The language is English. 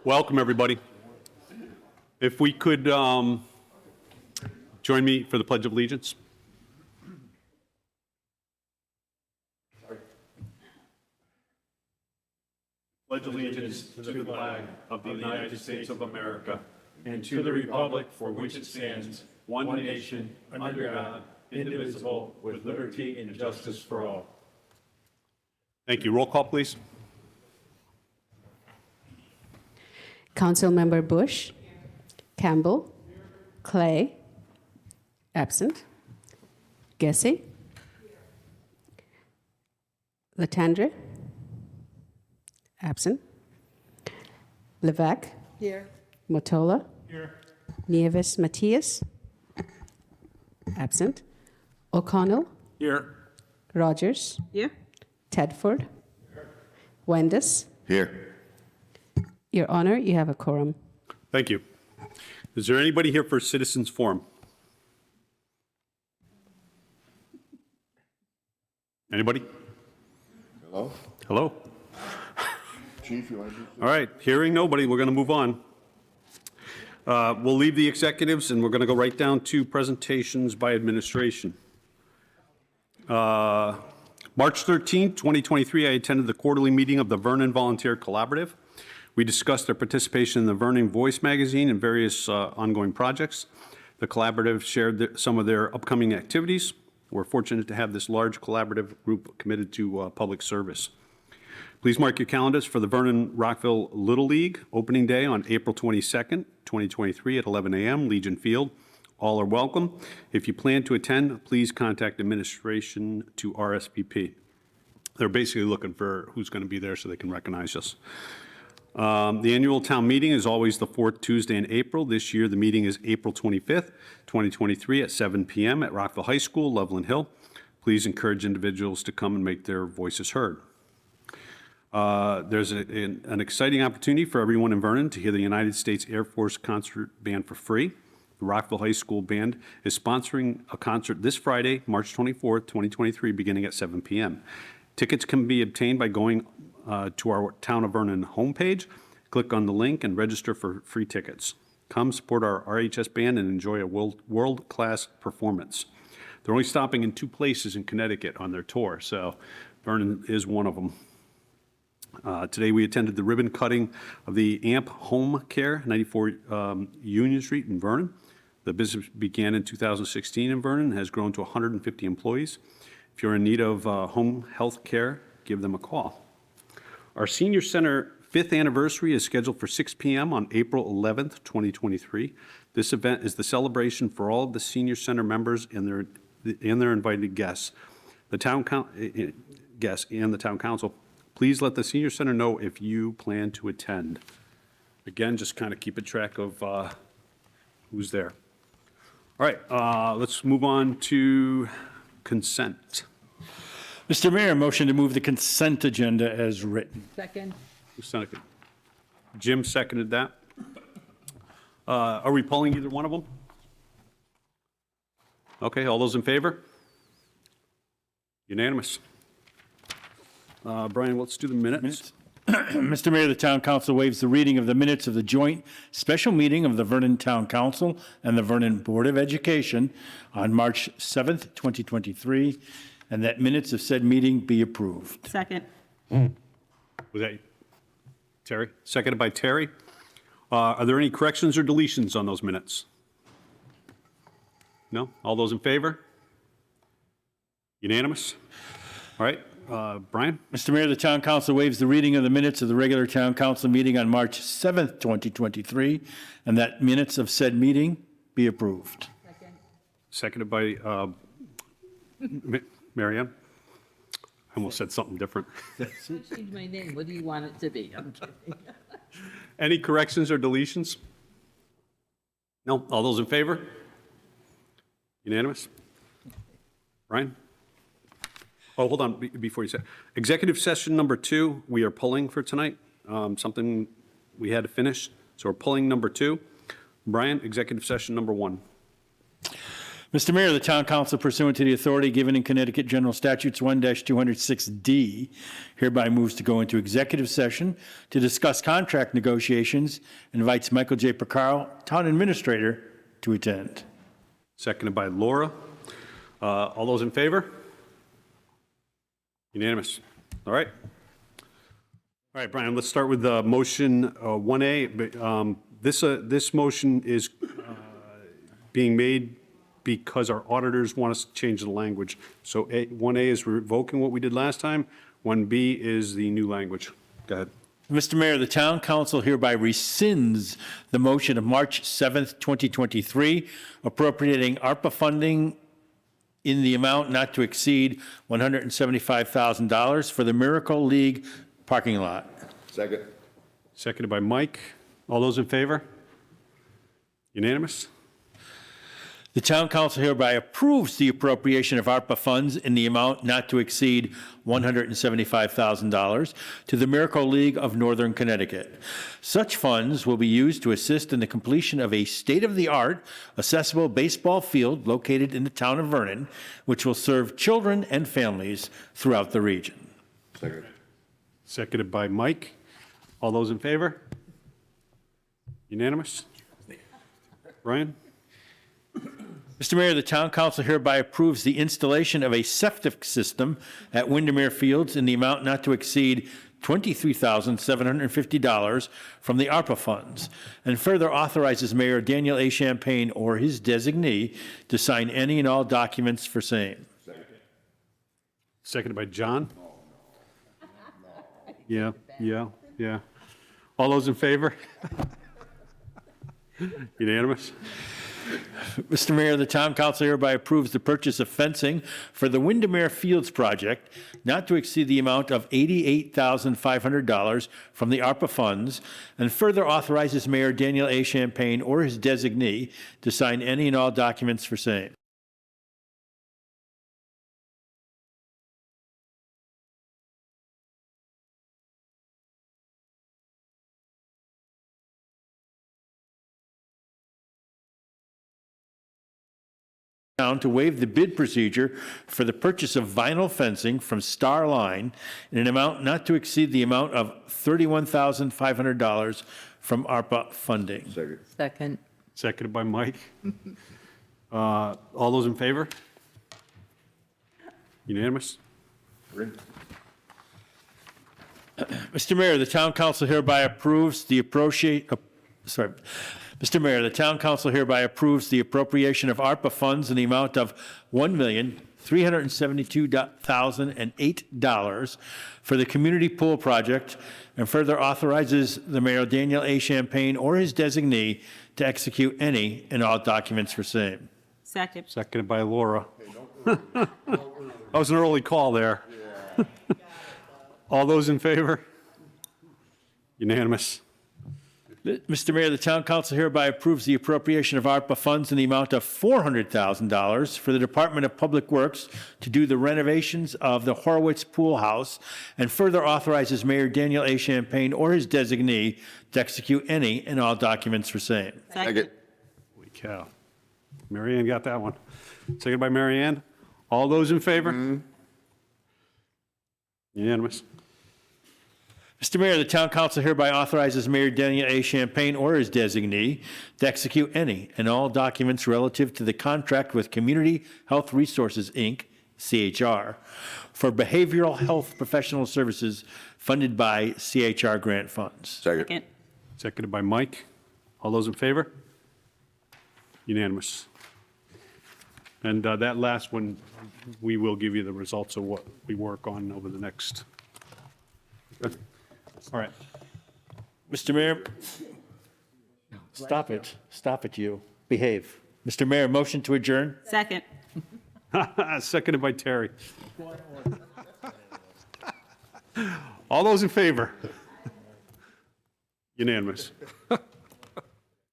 Welcome, everybody. If we could join me for the Pledge of Allegiance. Pledge allegiance to the flag of the United States of America and to the republic for which it stands, one nation, under God, indivisible, with liberty and justice for all. Thank you. Roll call, please. Councilmember Bush, Campbell, Clay, absent. Gessie, Latendre, absent. Levesque, Here. Motola, Nieves Matias, absent. O'Connell, Here. Rogers, Here. Tedford, Wendes. Here. Your Honor, you have a quorum. Thank you. Is there anybody here for Citizens Forum? Anybody? Hello? Hello? Chief, you want to do All right, hearing nobody, we're going to move on. We'll leave the executives, and we're going to go right down to presentations by administration. March 13, 2023, I attended the quarterly meeting of the Vernon Volunteer Collaborative. We discussed their participation in the Vernon Voice magazine and various ongoing projects. The collaborative shared some of their upcoming activities. We're fortunate to have this large collaborative group committed to public service. Please mark your calendars for the Vernon Rockville Little League opening day on April 22nd, 2023 at 11 a.m., Legion Field. All are welcome. If you plan to attend, please contact administration to RSVP. They're basically looking for who's going to be there so they can recognize us. The annual town meeting is always the fourth Tuesday in April. This year, the meeting is April 25th, 2023 at 7 p.m. at Rockville High School, Loveland Hill. Please encourage individuals to come and make their voices heard. There's an exciting opportunity for everyone in Vernon to hear the United States Air Force Concert Band for free. The Rockville High School Band is sponsoring a concert this Friday, March 24th, 2023, beginning at 7 p.m. Tickets can be obtained by going to our Town of Vernon homepage, click on the link, and register for free tickets. Come support our RHS band and enjoy a world-class performance. They're only stopping in 2 places in Connecticut on their tour, so Vernon is one of them. Today we attended the ribbon cutting of the AMP Home Care, 94 Union Street in Vernon. The business began in 2016 in Vernon and has grown to 150 employees. If you're in need of home health care, give them a call. Our Senior Center 5th anniversary is scheduled for 6 p.m. on April 11th, 2023. This event is the celebration for all of the Senior Center members and their invited guests. The town guests and the town council. Please let the Senior Center know if you plan to attend. Again, just kind of keep a track of who's there. All right, let's move on to consent. Mr. Mayor, motion to move the consent agenda as written. Second. Jim seconded that. Are we pulling either one of them? Okay, all those in favor? Unanimous. Brian, let's do the minutes. Mr. Mayor, the Town Council waives the reading of the minutes of the joint special meeting of the Vernon Town Council and the Vernon Board of Education on March 7th, 2023, and that minutes of said meeting be approved. Second. Was that Terry? Seconded by Terry. Are there any corrections or deletions on those minutes? No? All those in favor? Unanimous? All right, Brian? Mr. Mayor, the Town Council waives the reading of the minutes of the regular Town Council meeting on March 7th, 2023, and that minutes of said meeting be approved. Seconded by Marianne? I almost said something different. Change my name. What do you want it to be? I'm kidding. Any corrections or deletions? No? All those in favor? Unanimous? Brian? Oh, hold on, before you say, executive session number 2, we are pulling for tonight. Something we had to finish, so we're pulling number 2. Brian, executive session number 1. Mr. Mayor, the Town Council pursuant to the authority given in Connecticut General Statutes 1-206D hereby moves to go into executive session to discuss contract negotiations, invites Michael J. Picaro, Town Administrator, to attend. Seconded by Laura. All those in favor? Unanimous. All right. All right, Brian, let's start with motion 1A. But, this motion is being made because our auditors want us to change the language. So 1A is revoking what we did last time. 1B is the new language. Go ahead. Mr. Mayor, the Town Council hereby rescinds the motion of March 7th, 2023, appropriating ARPA funding in the amount not to exceed $175,000 for the Miracle League parking lot. Second. Seconded by Mike. All those in favor? Unanimous? The Town Council hereby approves the appropriation of ARPA funds in the amount not to exceed $175,000 to the Miracle League of Northern Connecticut. Such funds will be used to assist in the completion of a state-of-the-art accessible baseball field located in the town of Vernon, which will serve children and families throughout the region. Second. Seconded by Mike. All those in favor? Unanimous? Brian? Mr. Mayor, the Town Council hereby approves the installation of a septic system at Windermere Fields in the amount not to exceed $23,750 from the ARPA funds, and further authorizes Mayor Daniel A. Champagne or his designee to sign any and all documents for same. Seconded by John? Yeah. All those in favor? Unanimous? Mr. Mayor, the Town Council hereby approves the purchase of fencing for the Windermere Fields project not to exceed the amount of $88,500 from the ARPA funds, and further authorizes Mayor Daniel A. Champagne or his designee to sign any and all documents for same. Town to waive the bid procedure for the purchase of vinyl fencing from Star Line in an amount not to exceed the amount of $31,500 from ARPA funding. Second. Second. Seconded by Mike. All those in favor? Unanimous? Mr. Mayor, the Town Council hereby approves the Mr. Mayor, the Town Council hereby approves the appropriation of ARPA funds in the amount of $1,372,008 for the community pool project, and further authorizes the Mayor Daniel A. Champagne or his designee to execute any and all documents for same. Second. Seconded by Laura. That was an early call there. All those in favor? Unanimous? Mr. Mayor, the Town Council hereby approves the appropriation of ARPA funds in the amount of $400,000 for the Department of Public Works to do the renovations of the Horowitz Pool House, and further authorizes Mayor Daniel A. Champagne or his designee to execute any and all documents for same. Second. Holy cow. Mary Ann got that one. Seconded by Mary Ann. All those in favor? Unanimous? Mr. Mayor, the Town Council hereby authorizes Mayor Daniel A. Champagne or his designee to execute any and all documents relative to the contract with Community Health Resources, Inc., CHR, for behavioral health professional services funded by CHR grant funds. Second. Seconded by Mike. All those in favor? Unanimous. And that last one, we will give you the results of what we work on over the next. Good. All right. Mr. Mayor, stop it. Stop it, you. Behave. Mr. Mayor, motion to adjourn? Second. Seconded by Terry. All those in favor? Unanimous.